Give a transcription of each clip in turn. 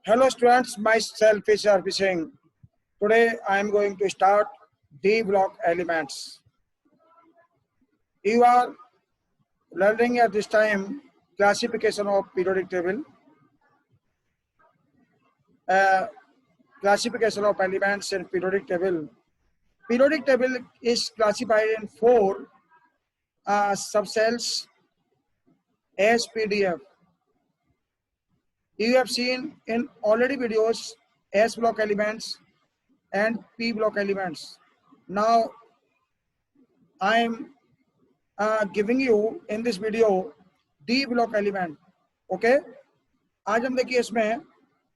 Hello students, myself is Arpi Singh. Today I am going to start D block elements. You are learning at this time classification of periodic table, classification of elements in periodic table. Periodic table is classified in four subcells as PDF. You have seen in already videos S block elements and P block elements. Now I am giving you in this video D block element. Okay आज हम देखिए इसमें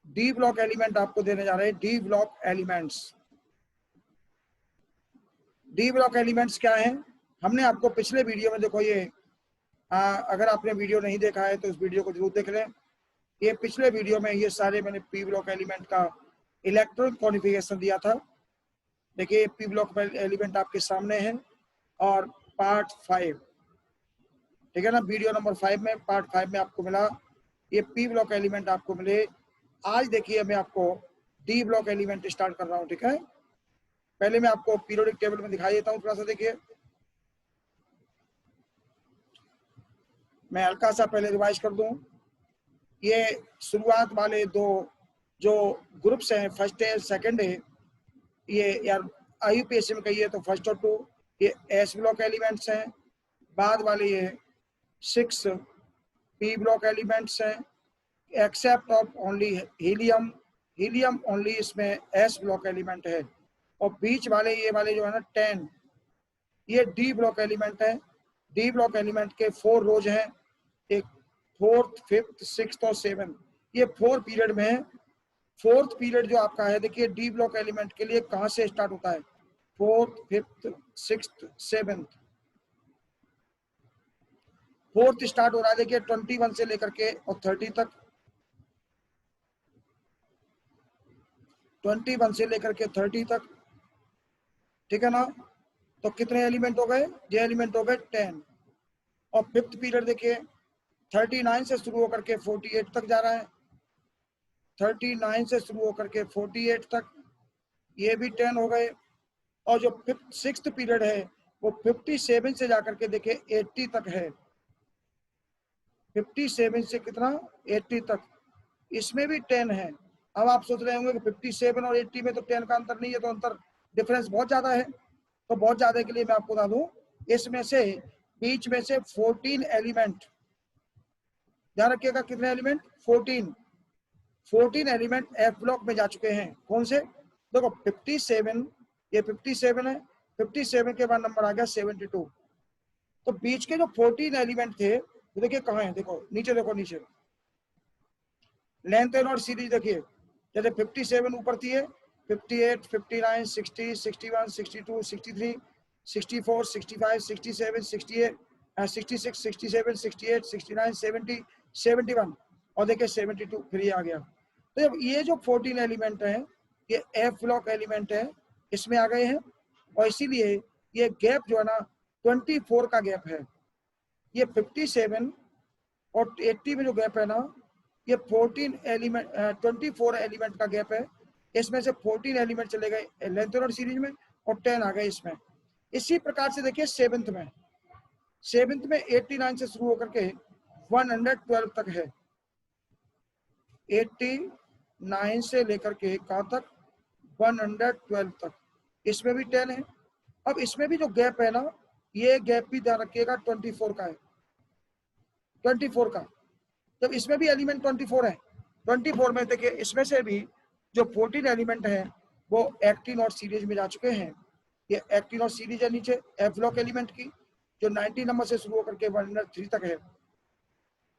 D block element आपको देने जा रहे हैं. D block elements. D block elements क्या है? हमने आपको पिछले वीडियो में देखो ये अगर आपने वीडियो नहीं देखा है तो इस वीडियो को जरूर देख लें. ये पिछले वीडियो में ये सारे मैंने P block element का इलेक्ट्रॉन कॉन्फ़िगरेशन दिया था. देखिए P block element आपके सामने है और पार्ट 5, ठीक है ना, वीडियो नंबर 5 में पार्ट 5 में आपको मिला ये P ब्लॉक एलिमेंट आपको मिले. आज देखिए मैं आपको D ब्लॉक एलिमेंट स्टार्ट कर रहा हूं. ठीक है, पहले मैं आपको पीरियोडिक टेबल में दिखाई देता हूं. थोड़ा सा देखिए, मैं हल्का सा पहले रिवाइज कर दूं. ये शुरुआत वाले दो जो ग्रुप्स हैं, फर्स्ट है सेकंड है, ये यार IUPAC में कहिए तो फर्स्ट और 2 ये S ब्लॉक एलिमेंट्स हैं. बाद वाले ये 6 P ब्लॉक एलिमेंट्स हैं except of only helium. Helium only इसमें S ब्लॉक एलिमेंट है. और बीच वाले ये वाले जो है ना 10 ये D ब्लॉक एलिमेंट है. D ब्लॉक एलिमेंट के 4 रोज हैं, एक 4th 5th 6th और 7th. ये 4 पीरियड में है. 4th पीरियड जो आपका है देखिए D ब्लॉक एलिमेंट के लिए कहाँ से स्टार्ट होता है? 4th 5th 6th 7th. 4th start हो रहा है देखिए 21 से लेकर के और 30 तक. 21 से लेकर के 30 तक, ठीक है ना. तो कितने एलिमेंट हो गए? ये एलिमेंट हो गए 10. और 5th पीरियड देखिए 39 से शुरू होकर के 48 तक जा रहा है. 39 से शुरू होकर के 48 तक, ये भी 10 हो गए. और जो 6th पीरियड है वो 57 से जाकर के देखिए 80 तक है. 57 से कितना? 80 तक. इसमें भी 10 है. अब आप सोच रहे होंगे कि 57 और 80 में तो 10 का अंतर नहीं है, तो अंतर डिफरेंस बहुत ज्यादा है. तो बहुत ज्यादा के लिए मैं आपको बता दूं, इसमें से बीच में से 14 एलिमेंट, ध्यान रखिएगा कितने एलिमेंट? 14 एलिमेंट F ब्लॉक में जा चुके हैं. कौन से? देखो 57, ये 57 है. 57 के बाद नंबर आ गया 72. तो बीच के जो 14 एलिमेंट थे तो देखिए कहाँ है? देखो नीचे, देखो नीचे लेंथ एंड और सीरीज देखिए. जैसे 57 ऊपर थी है, 58, 59, 60, 61, 62, 63, 64, 65, 67, 68, 66, 67, 68, 69, 70, 71 और देखिए 72 फिर ये आ गया. तो जब ये जो 14 एलिमेंट हैं ये F ब्लॉक एलिमेंट है, इसमें आ गए हैं. और इसीलिए ये गैप जो है ना 24 का गैप है. ये 57 और 80 में जो गैप है ना, ये 14 एलिमेंट 24 एलिमेंट का गैप है. इसमें से 14 एलिमेंट चले गए लेंथ और सीरीज में और 10 आ गए इसमें. इसी प्रकार से देखिए 7th में 89 से शुरू होकर के 112 तक है. 89 से लेकर के कहाँ तक? 112 तक. इसमें भी 10 है. अब इसमें भी जो गैप है ना, ये गैप भी ध्यान रखिएगा 24 का है. 24 का. जब इसमें भी एलिमेंट 24 है, 24 में देखिए इसमें से भी जो 14 एलिमेंट हैं वो एक्टिन और सीरीज में जा चुके हैं. ये एक्टिन और सीरीज है नीचे F ब्लॉक एलिमेंट की, जो 90 नंबर से शुरू होकर के 103 तक है.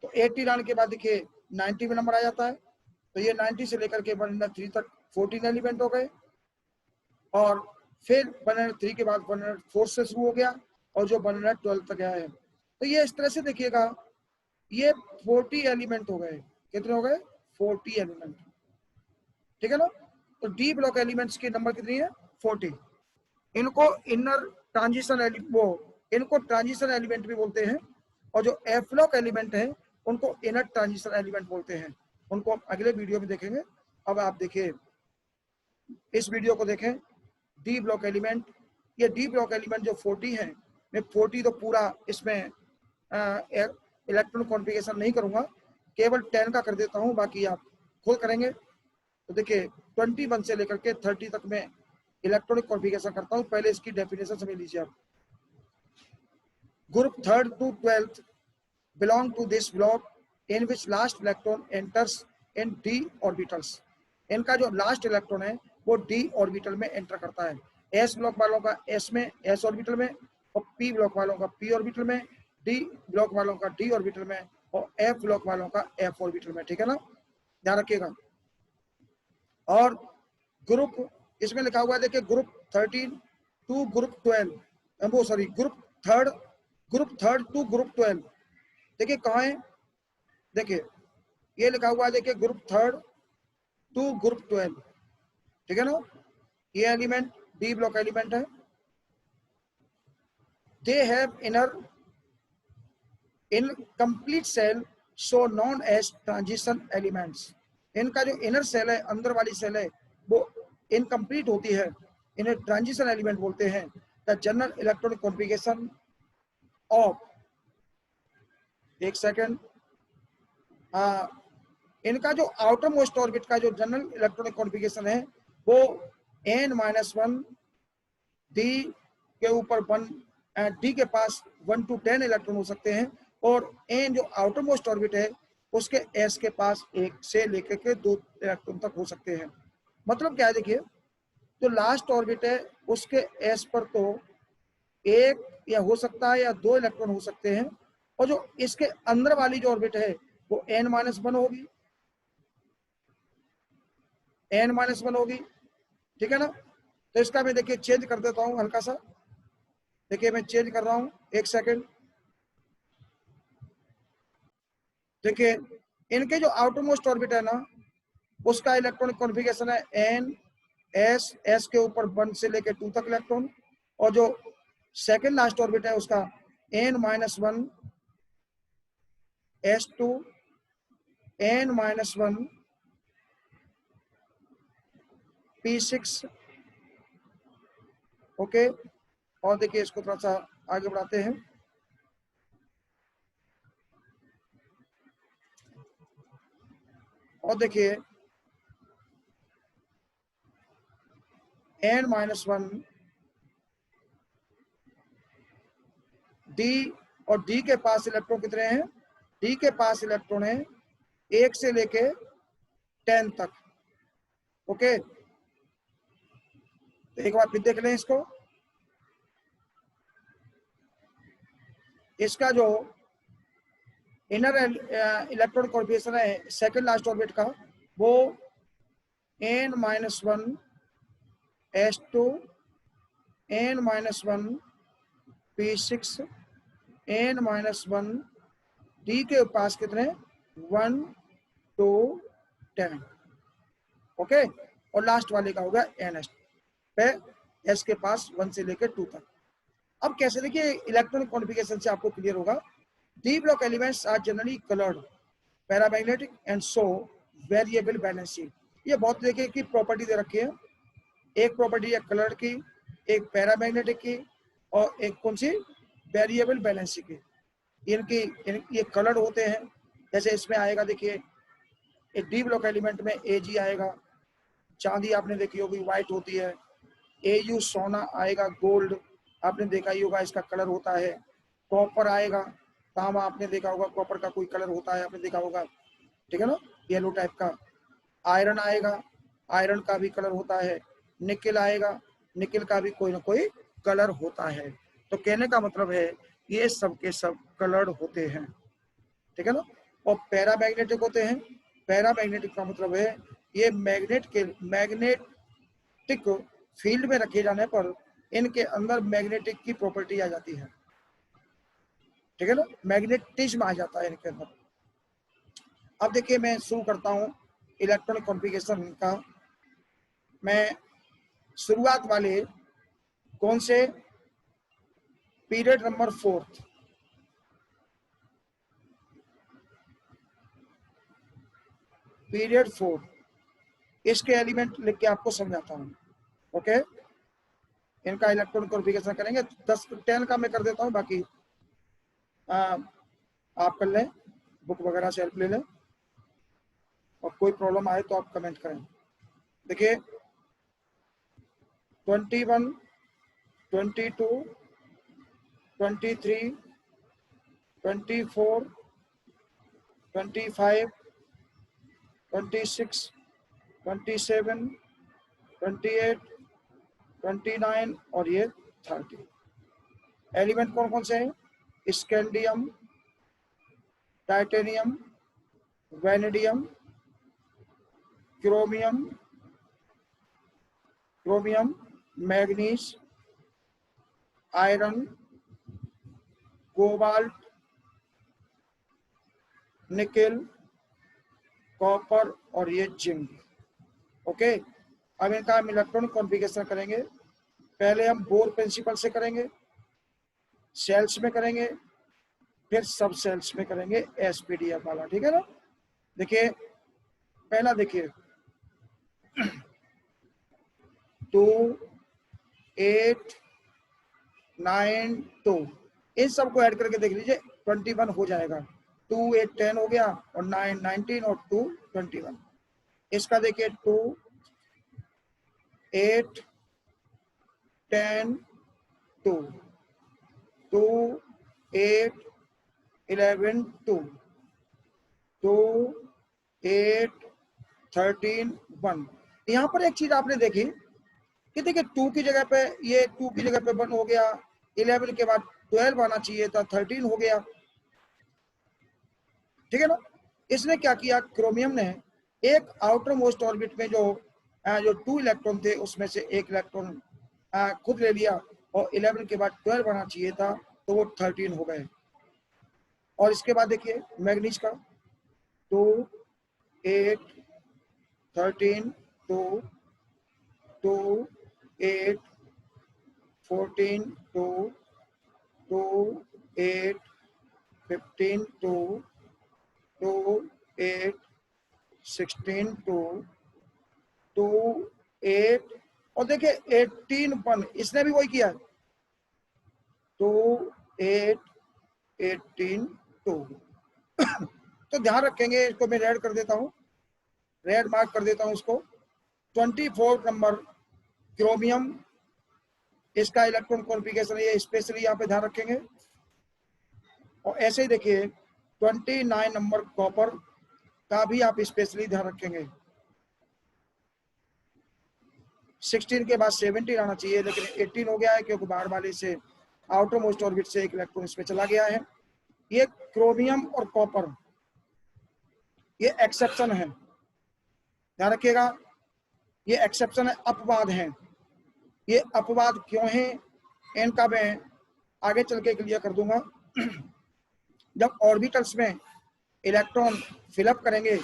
तो 80 आने के बाद देखिए 90 में नंबर आ जाता है. तो ये 90 से लेकर के 103 तक 14 एलिमेंट हो गए. और फिर 103 के बाद 104 से शुरू हो गया और जो 112 तक आया है. तो ये इस तरह से देखिएगा ये 40 एलिमेंट हो गए. कितने हो गए? 40 एलिमेंट, ठीक है ना. तो D ब्लॉक एलिमेंट्स की नंबर कितनी है? 40. इनको इनर ट्रांजिशन इनको ट्रांजिशन एलिमेंट भी बोलते हैं. और जो F ब्लॉक एलिमेंट है उनको इनर ट्रांजिशन एलिमेंट बोलते हैं. उनको अगले वीडियो में देखेंगे. अब आप देखिए, इस वीडियो को देखें, डी ब्लॉक एलिमेंट, ये डी ब्लॉक एलिमेंट जो 40 है, मैं 40 तो पूरा इसमें इलेक्ट्रॉनिक कॉन्फ़िगरेशन नहीं करूंगा, केवल 10 का कर देता हूं, बाकी आप खुद करेंगे। तो देखिए 21 से लेकर के 30 तक मैं इलेक्ट्रॉनिक कॉन्फ़िगरेशन करता हूं। पहले इसकी डेफिनेशन समझ लीजिए आप। Group 3rd to 12th belong to this block in which last electron enters in d orbitals। इनका जो लास्ट इलेक्ट्रॉन है वो d ऑर्बिटल में एंटर करता है। s ब्लॉक वालों का s में s ऑर्बिटल में, और p ब्लॉक वालों का p ऑर्बिटल में, d ब्लॉक वालों का d ऑर्बिटल में, और f ब्लॉक वालों का f ऑर्बिटल में। ठीक है ना, ध्यान रखिएगा। और ग्रुप इसमें लिखा हुआ है, देखिए ग्रुप 13 टू ग्रुप 12, वो sorry group third to group 12। देखिए कहाँ है, देखिए ये लिखा हुआ है, देखिए ग्रुप 3rd टू ग्रुप 12। ठीक है ना, ये एलिमेंट डी ब्लॉक एलिमेंट है। They have inner incomplete shell so known as transition elements. इनका जो इनर सेल है, अंदर वाली सेल है, वो इनकम्प्लीट होती है, इन्हें ट्रांजिशन एलिमेंट बोलते हैं। The general electronic configuration of, एक सेकेंड, इनका जो आउटर मोस्ट ऑर्बिट का जो जनरल इलेक्ट्रॉनिक कॉन्फ़िगरेशन है वो n-1 डी के ऊपर 1, डी के पास 1 to 10 इलेक्ट्रॉन हो सकते हैं, और एन जो आउटर मोस्ट ऑर्बिट है उसके एस के पास 1 से लेकर के 2 इलेक्ट्रॉन तक हो सकते हैं। मतलब क्या है, देखिए जो लास्ट ऑर्बिट है उसके एस पर तो 1 या हो सकता है या 2 इलेक्ट्रॉन हो सकते हैं, और जो इसके अंदर वाली जो ऑर्बिट है वो n-1 होगी, n-1 होगी। ठीक है ना, तो इसका मैं देखिए चेंज कर देता हूं हल्का सा। देखिए मैं चेंज कर रहा हूं, एक सेकेंड। देखिए इनके जो आउटर मोस्ट ऑर्बिट है ना, उसका इलेक्ट्रॉनिक कॉन्फ़िगरेशन है एन एस, एस के ऊपर 1 से लेके 2 तक इलेक्ट्रॉन, और जो सेकेंड लास्ट ऑर्बिट है उसका n-1 s2 n-1 p6। Okay, और देखिए इसको थोड़ा सा आगे बढ़ाते हैं। और देखिए n-1 डी, और डी के पास इलेक्ट्रॉन कितने हैं, डी के पास इलेक्ट्रॉन है 1 से लेके 10 तक। ओके, तो एक बार फिर देख लें इसको। इसका जो इनर इलेक्ट्रॉनिक कॉन्फ़िगरेशन है सेकंड लास्ट ऑर्बिट का, वो n-1 s2 n-1 p6 n-1 D के पास कितने 1 to 10। ओके, और लास्ट वाले का होगा ns पे, एस के पास 1 से लेकर 2 तक। अब कैसे, देखिए इलेक्ट्रॉनिक कॉन्फ़िगरेशन से आपको क्लियर होगा। D block elements are generally coloured paramagnetic and show variable balancing. ये बहुत देखिए की प्रॉपर्टी दे रखी है, एक प्रॉपर्टी है कलर की, एक पैरामैग्नेटिक की, और एक कौन सी, वेरिएबल बैलेंसिंग की। ये कलर्ड होते हैं, जैसे इसमें आएगा, देखिए एक डी ब्लॉक एलिमेंट में एजी आएगा, चांदी आपने देखी होगी व्हाइट होती है, एयू सोना आएगा, गोल्ड आपने देखा ही होगा इसका कलर होता है, कॉपर आएगा, तांबा आपने देखा होगा कॉपर का कोई कलर होता है, आपने देखा होगा। ठीक है ना, येलो टाइप का। आयरन आएगा, आयरन का भी कलर होता है। निकेल आएगा, निकेल का भी कोई ना कोई कलर होता है। तो कहने का मतलब है ये सब के सब कलर्ड होते हैं। ठीक है ना, और पैरामैग्नेटिक होते हैं। पैरामैग्नेटिक का मतलब है ये मैग्नेटिक फील्ड में रखे जाने पर इनके अंदर मैग्नेटिक की प्रॉपर्टी आ जाती है। ठीक है ना, मैग्नेटिज्म आ जाता है इनके अंदर। अब देखिए मैं शुरू करता हूँ इलेक्ट्रॉनिक कॉन्फ़िगरेशन का। मैं शुरुआत वाले कौन से, पीरियड नंबर 4, पीरियड 4, इसके एलिमेंट लिख के आपको समझाता हूँ। ओके, इनका इलेक्ट्रॉन कॉन्फ़िगरेशन करेंगे। 10 का मैं कर देता हूँ, बाकी आप कर लें, बुक वगैरह से हेल्प ले लें, और कोई प्रॉब्लम आए तो आप कमेंट करें। देखिए 21, 22, 23, 24, 25, 26, 27, 28, 29 और ये 30। एलिमेंट कौन कौन से हैं? Scandium, titanium, vanadium, chromium, manganese, iron, cobalt, nickel, copper और ये जिंक। ओके, अब इनका हम इलेक्ट्रॉनिक कॉन्फ़िगरेशन करेंगे। पहले हम बोर प्रिंसिपल से करेंगे, सेल्स में करेंगे, फिर सब सेल्स में करेंगे एसपीडीएफ वाला, ठीक है ना। देखिए पहला, देखिए 2, 8, 9, 2, इन सबको ऐड करके देख लीजिए 21 हो जाएगा। 2, 8, 10 हो गया, और 9, 19 और 2, 21। इसका देखिए 2, 8, 10, 2, 2, 8, 11, 2, 2, 8, 13, 1। यहाँ पर एक चीज आपने देखी कि देखिए 2 की जगह पे, ये 2 की जगह पे 1 हो गया, 11 के बाद 12 आना चाहिए था, 13 हो गया, ठीक है ना। इसने क्या किया, क्रोमियम ने एक आउटर मोस्ट ऑर्बिट में जो 2 इलेक्ट्रॉन थे उसमें से एक इलेक्ट्रॉन खुद ले लिया, और 11 के बाद 12 आना चाहिए था, तो वो 13 हो गए। और इसके बाद देखिए मैग्नीज का 2, 8, 13, 2, 2, 8, 14, 2, 2, 8, 15, 2, 2, 8, 16, 2, 2, 8, और देखिए 18, 1, इसने भी वही किया, 2, 8, 18, 2। तो ध्यान रखेंगे, इसको मैं रेड कर देता हूँ, रेड मार्क कर देता हूँ इसको। 24 नंबर क्रोमियम, इसका इलेक्ट्रॉन कॉन्फ़िगरेशन ये स्पेशली यहाँ पे ध्यान रखेंगे। और ऐसे ही देखिए 29 नंबर कॉपर का भी आप स्पेशली ध्यान रखेंगे। 16 के बाद 17 आना चाहिए, लेकिन 18 हो गया है क्योंकि बाहर वाले से आउटर मोस्ट ऑर्बिट से एक इलेक्ट्रॉन इसमें चला गया है। ये क्रोमियम और कॉपर ये एक्सेप्शन है, ध्यान रखिएगा, ये एक्सेप्शन है, अपवाद हैं। ये अपवाद क्यों है इनका मैं आगे चल के क्लियर कर दूंगा। जब ऑर्बिटल्स में इलेक्ट्रॉन फिलअप करेंगे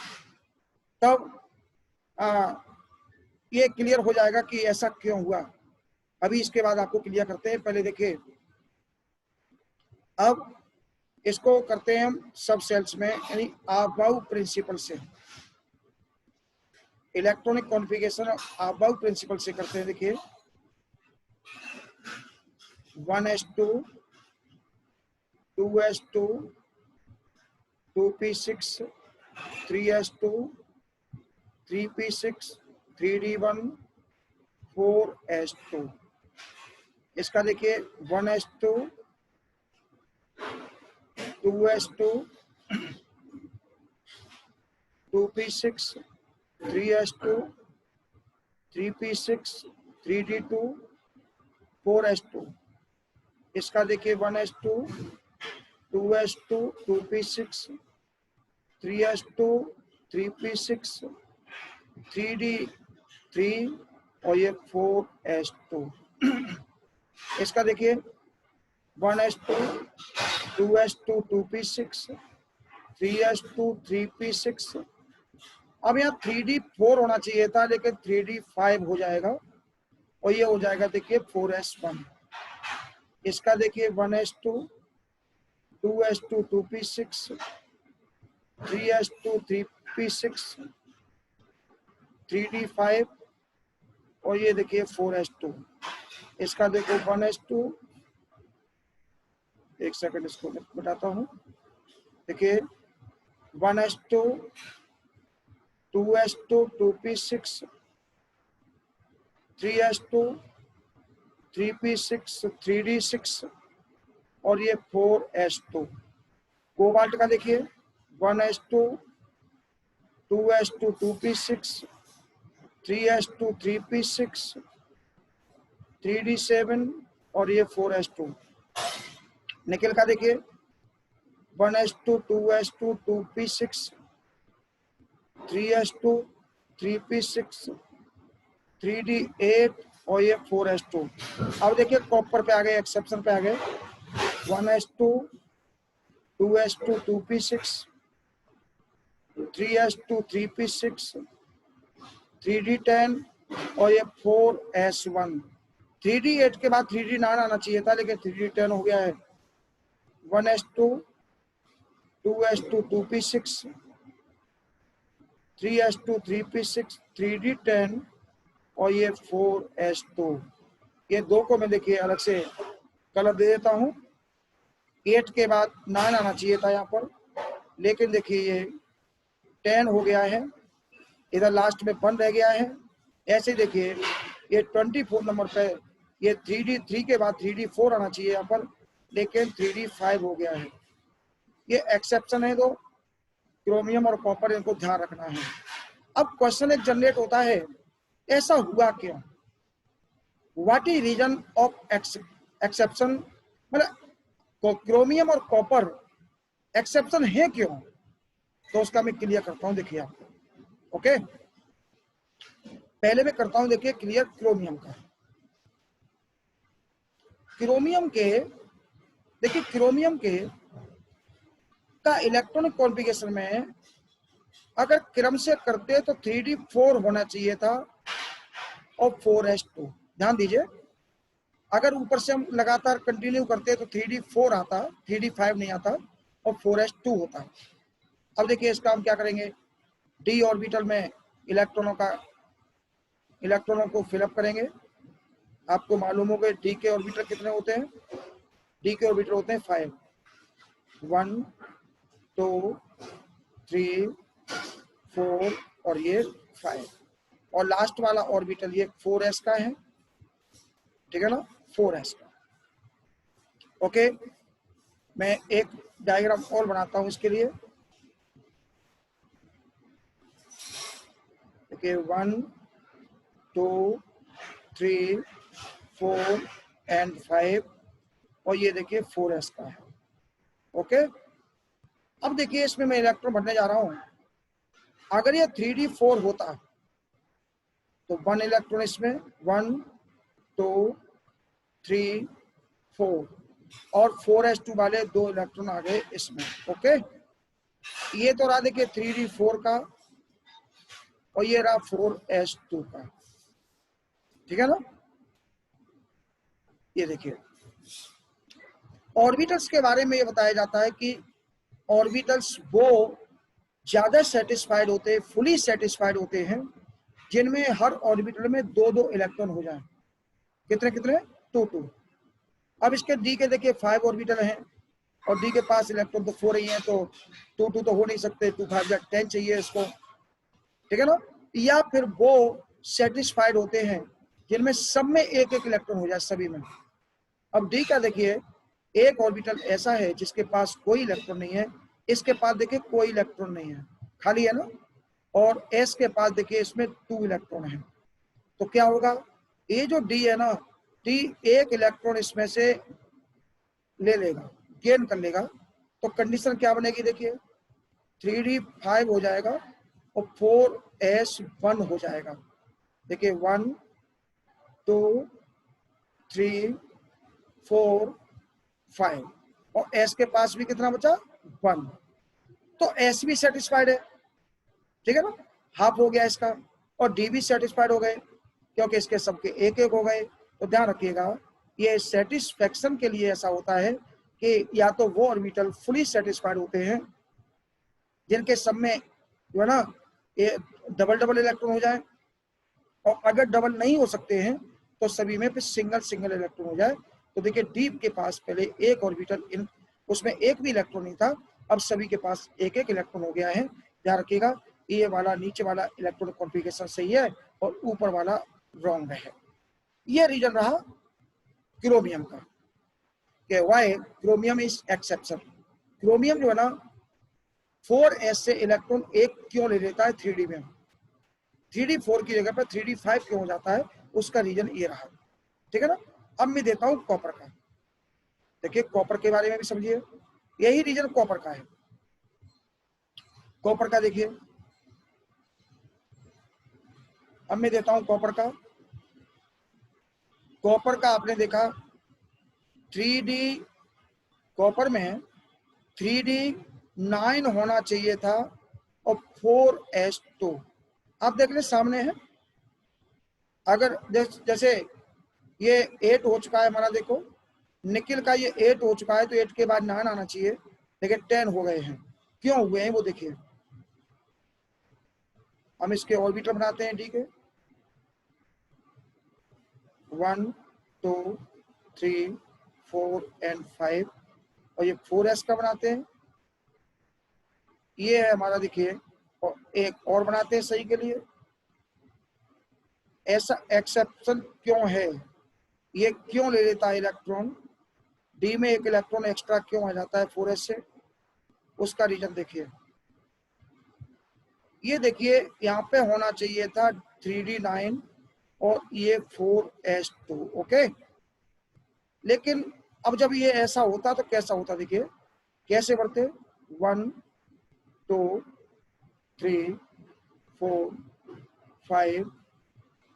तब ये क्लियर हो जाएगा कि ऐसा क्यों हुआ। अभी इसके बाद आपको क्लियर करते हैं। पहले देखिए, अब इसको करते हैं हम सब सेल्स में, यानी अबाउ प्रिंसिपल से, इलेक्ट्रॉनिक कॉन्फ़िगरेशन अबाउ प्रिंसिपल से करते हैं। देखिए 1s2, 2s2, 2p6, 3s2, 3p6, 3d1, 4s2। इसका देखिए 1s2, 2s2, 2p6, 3s2, 3p6, 3d2, 4s2। इसका देखिए 1s2, 2s2, 2p6, 3s2, 3p6, 3d3 और ये 4s2। इसका देखिए 1s2, 2s2, 2p6, 3s2, 3p6। अब यहाँ 3d4 होना चाहिए था, लेकिन 3d5 हो जाएगा, और ये हो जाएगा देखिए 4s1। इसका देखिए 1s2, 2s2, 2p6, 3s2, 3p6, 3d5 और ये देखिए 4s2। इसका देखो 1s2, एक सेकंड इसको बताता हूँ। देखिए 1s2, 2s2, 2p6, 3s2, 3p6, 3d6 और ये 4s2। कोबाल्ट का देखिए 1s2, 2s2, 2p6, 3s2, 3p6, 3d7 और ये 4s2। निकेल का देखिए 1s2, 2s2, 2p6, 3s2, 3p6, 3d8 और ये 4s2। अब देखिए कॉपर पे आ गए, एक्सेप्शन पे आ गए। 1s2, 2s2, 2p6, 3s2, 3p6, 3d10 और ये 4s1। 3d8 के बाद 3d9 आना चाहिए था, लेकिन 3d10 हो गया है। 1s2, 2s2, 2p6, 3s2, 3p6, 3d10 और ये 4s2। ये दो को मैं देखिए अलग से कलर दे देता हूँ। 8 के बाद 9 आना चाहिए था यहाँ पर, लेकिन देखिए ये 10 हो गया है, इधर लास्ट में 1 रह गया है। ऐसे देखिए ये 24 नंबर पे ये 3d3 के बाद 3d4 आना चाहिए यहाँ पर, लेकिन 3d5 हो गया है। ये एक्सेप्शन है, तो क्रोमियम और कॉपर इनको ध्यान रखना है। अब क्वेश्चन एक जनरेट होता है, ऐसा हुआ क्यों? What is reason of exception, मतलब क्रोमियम और कॉपर एक्सेप्शन है क्यों? तो उसका मैं क्लियर करता हूं, देखिए आपको। ओके, पहले मैं करता हूं देखिए क्लियर क्रोमियम का। क्रोमियम के देखिए, क्रोमियम के का इलेक्ट्रॉनिक कॉन्फ़िगरेशन में अगर क्रम से करते तो 3d4 होना चाहिए था और 4s2। ध्यान दीजिए, अगर ऊपर से हम लगातार कंटिन्यू करते तो 3d4 आता, 3d5 नहीं आता और 4s2 होता। अब देखिए इसका हम क्या करेंगे, डी ऑर्बिटल में इलेक्ट्रॉनों को फिलअप करेंगे। आपको मालूम होगा डी के ऑर्बिटल कितने होते हैं? डी के ऑर्बिटल होते हैं 5, 1, 2, 3, 4 और ये 5। और लास्ट वाला ऑर्बिटल ये 4s का है, ठीक है ना, 4s का। ओके, मैं एक डायग्राम और बनाता हूं इसके लिए। देखिए 1, 2, 3, 4 एंड 5 और ये देखिए 4s का है। ओके, अब देखिए इसमें मैं इलेक्ट्रॉन भरने जा रहा हूं। अगर ये 3d4 होता तो 1 इलेक्ट्रॉन इसमें, 1, 2, 3, 4 और 4s2 वाले 2 इलेक्ट्रॉन आ गए इसमें। ओके, ये तो रहा देखिए 3d4 का और ये रहा 4s2 का, ठीक है ना। ये देखिए ऑर्बिटल्स के बारे में ये बताया जाता है कि ऑर्बिटल्स वो ज्यादा सेटिस्फाइड होते हैं, फुली सेटिस्फाइड होते हैं, जिनमें हर ऑर्बिटल में 2-2 इलेक्ट्रॉन हो जाए। कितने कितने? 2-2। अब इसके डी के देखिए 5 ऑर्बिटल हैं और डी के पास इलेक्ट्रॉन तो 4 ही है, तो 2-2 तो हो नहीं सकते, 2 5 10 चाहिए इसको, ठीक है ना। या फिर वो सेटिस्फाइड होते हैं जिनमें सब में एक एक इलेक्ट्रॉन हो जाए, सभी में। अब डी का देखिए एक ऑर्बिटल ऐसा है जिसके पास कोई इलेक्ट्रॉन नहीं है, इसके पास देखिए कोई इलेक्ट्रॉन नहीं है, खाली है ना। और एस के पास देखिए इसमें 2 इलेक्ट्रॉन है। तो क्या होगा, ये जो डी है ना, डी एक इलेक्ट्रॉन इसमें से ले लेगा, गेन कर लेगा। तो कंडीशन क्या बनेगी, देखिए 3d5 हो जाएगा और 4s1 हो जाएगा। देखिए 1, 2, 3, 4, 5 और s के पास भी कितना बचा, 1। तो s भी सेटिस्फाइड है, ठीक है ना, हाफ हो गया इसका। और डी भी सेटिस्फाइड हो गए क्योंकि इसके सबके एक एक हो गए। तो ध्यान रखिएगा, ये सेटिस्फेक्शन के लिए ऐसा होता है कि या तो वो ऑर्बिटल फुली सेटिस्फाइड होते हैं जिनके सब में जो है ना ये डबल डबल इलेक्ट्रॉन हो जाए, और अगर डबल नहीं हो सकते हैं तो सभी में फिर सिंगल सिंगल इलेक्ट्रॉन हो जाए। तो देखिए डी के पास पहले एक ऑर्बिटल इन उसमें एक भी इलेक्ट्रॉन नहीं था, अब सभी के पास एक एक इलेक्ट्रॉन हो गया है। ध्यान रखिएगा ये वाला नीचे वाला इलेक्ट्रॉन कॉन्फ़िगरेशन सही है और ऊपर वाला रॉन्ग है। ये रीजन रहा क्रोमियम का कि why chromium is exception. Chromium जो है ना 4s से इलेक्ट्रॉन एक क्यों ले लेता है 3d में, 3d 4 की जगह पर 3d 5 क्यों हो जाता है, उसका रीजन ये रहा। ठीक है ना। अब मैं देता हूं कॉपर का। देखिए कॉपर के बारे में भी समझिए, यही रीजन कॉपर का है। कॉपर का देखिए, अब मैं देता हूं कॉपर का। कॉपर का आपने देखा 3d कॉपर में 3d9 होना चाहिए था और 4s2। आप देख रहे सामने है। अगर जैसे ये 8 हो चुका है हमारा, देखो निकिल का ये 8 हो चुका है तो 8 के बाद 9 आना चाहिए, लेकिन 10 हो गए हैं। क्यों हुए हैं वो देखिए। हम इसके ऑर्बिटल बनाते हैं, ठीक है 1 2 3 4 एंड 5 और ये 4s का बनाते हैं। ये है हमारा देखिए, और एक और बनाते हैं सही के लिए। ऐसा एक्सेप्शन क्यों है, ये क्यों ले लेता है इलेक्ट्रॉन, डी में एक इलेक्ट्रॉन एक्स्ट्रा क्यों आ जाता है 4s से, उसका रीजन देखिए। ये देखिए यहाँ पे होना चाहिए था 3d9 और ये 4s2। ओके, लेकिन अब जब ये ऐसा होता तो कैसा होता, देखिए कैसे बढ़ते 1 2 3 4 5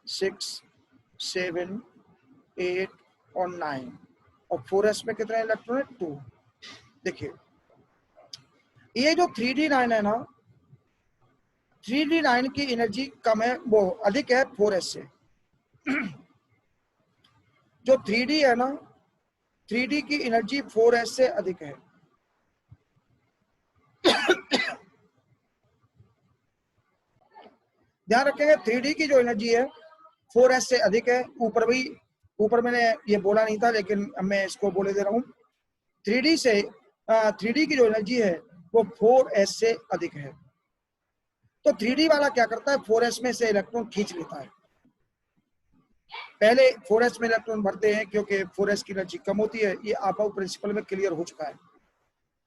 6 7 8 और 9 और 4s में कितने इलेक्ट्रॉन है 2। देखिए ये जो 3d9 है ना, 3d9 की एनर्जी कम है, वो अधिक है 4s से। जो 3d है ना, 3d की एनर्जी 4s से अधिक है। ध्यान रखेंगे 3d की जो एनर्जी है 4s से अधिक है। ऊपर मैंने ये बोला नहीं था लेकिन मैं इसको बोले दे रहा हूँ। 3d की जो एनर्जी है वो 4s से अधिक है। तो 3d वाला क्या करता है 4s में से इलेक्ट्रॉन खींच लेता है। पहले 4s में इलेक्ट्रॉन भरते हैं क्योंकि 4s की एनर्जी कम होती है, ये आपको प्रिंसिपल में क्लियर हो चुका है।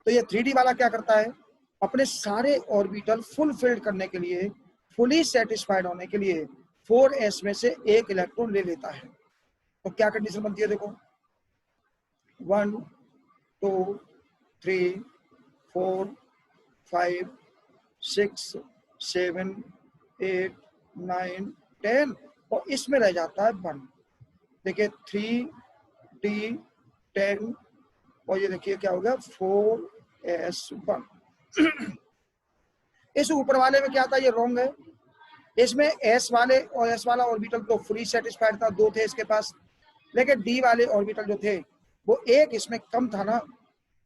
तो ये 3d वाला क्या करता है, अपने सारे ऑर्बिटल फुल फिल्ड करने के लिए, फुली सेटिस्फाइड होने के लिए 4s में से एक इलेक्ट्रॉन ले लेता है। तो क्या कंडीशन बनती है देखो 1 2 3 4 5 6 7 8 9 10 और इसमें रह जाता है 1। देखिए 3d10 और ये देखिए क्या हो गया 4s1। इस ऊपर वाले में क्या था, ये रॉन्ग है। इसमें एस वाले और एस वाला ऑर्बिटल तो फुली सेटिस्फाइड था, 2 थे इसके पास, लेकिन डी वाले ऑर्बिटल जो थे वो एक इसमें कम था ना,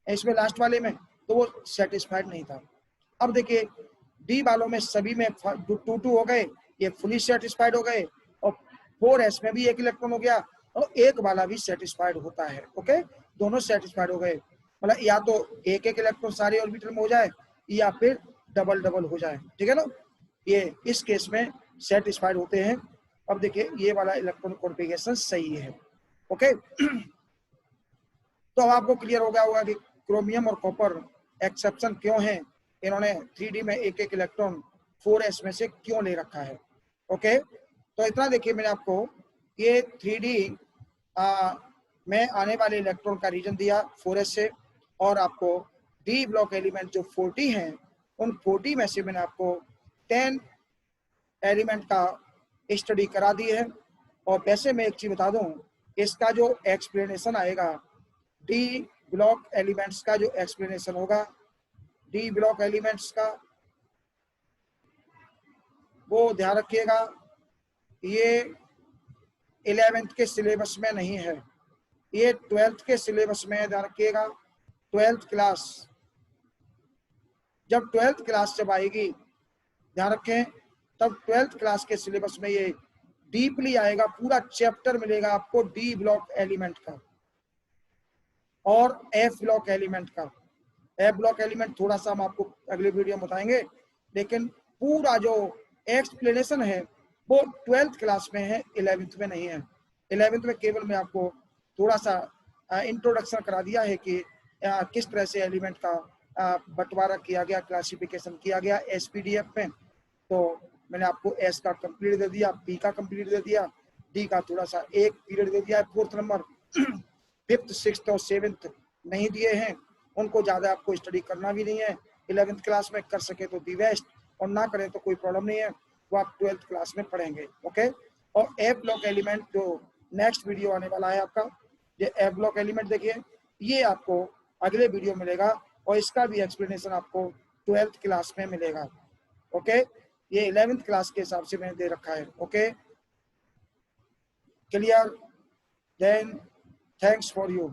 इसमें लास्ट वाले में, तो वो सेटिस्फाइड नहीं था। अब देखिए डी वालों में सभी में 2 हो गए, ये फुली सेटिस्फाइड हो गए और 4s में भी एक इलेक्ट्रॉन हो गया और एक वाला भी सेटिस्फाइड होता है। ओके, दोनों सेटिस्फाइड हो गए, मतलब या तो एक एक इलेक्ट्रॉन सारे ऑर्बिटल में हो जाए या फिर डबल डबल हो जाए। ठीक है ना, ये इस केस में सेटिस्फाइड होते हैं। अब देखिए ये वाला इलेक्ट्रॉन कॉन्फ़िगरेशन सही है। ओके, तो अब आपको क्लियर हो गया होगा कि क्रोमियम और कॉपर एक्सेप्शन क्यों है, इन्होंने 3d में एक एक इलेक्ट्रॉन 4s में से क्यों ले रखा है। ओके, तो इतना देखिए मैंने आपको ये 3d में आने वाले इलेक्ट्रॉन का रीजन दिया 4s से, और आपको डी ब्लॉक एलिमेंट जो 40 हैं उन 40 में से मैंने आपको 10 एलिमेंट का स्टडी करा दी है। और वैसे मैं एक चीज बता दूं, इसका जो एक्सप्लेनेशन आएगा डी ब्लॉक एलिमेंट्स का, जो एक्सप्लेनेशन होगा डी ब्लॉक एलिमेंट्स का, वो ध्यान रखिएगा ये 11th के सिलेबस में नहीं है, ये 12th के सिलेबस में है। ध्यान रखिएगा 12th क्लास, जब 12th क्लास जब आएगी, ध्यान रखें, तब 12th क्लास के सिलेबस में ये डीपली आएगा, पूरा चैप्टर मिलेगा आपको डी ब्लॉक एलिमेंट का और एफ ब्लॉक एलिमेंट का। एफ ब्लॉक एलिमेंट थोड़ा सा हम आपको अगले वीडियो में बताएंगे, लेकिन पूरा जो एक्सप्लेनेशन है वो 12th क्लास में है, 11th में नहीं है। 11th में केवल मैं आपको थोड़ा सा इंट्रोडक्शन करा दिया है कि किस तरह से एलिमेंट का बंटवारा किया गया, क्लासिफिकेशन किया गया एसपीडीएफ में। तो मैंने आपको एस का कंप्लीट दे दिया, पी का कंप्लीट दे दिया, डी का थोड़ा सा एक पीरियड दे दिया है, 4th नंबर। 5th 6th और 7th नहीं दिए हैं, उनको ज़्यादा आपको स्टडी करना भी नहीं है। 11th क्लास में कर सके तो दी बेस्ट, और ना करें तो कोई प्रॉब्लम नहीं है, वो आप 12th क्लास में पढ़ेंगे। ओके। और एफ ब्लॉक एलिमेंट जो नेक्स्ट वीडियो आने वाला है आपका, ये एफ ब्लॉक एलिमेंट देखिए, ये आपको अगले वीडियो मिलेगा और इसका भी एक्सप्लेनेशन आपको 12th क्लास में मिलेगा। ओके, ये 11th क्लास के हिसाब से मैंने दे रखा है। Okay, clear? Then thanks for you.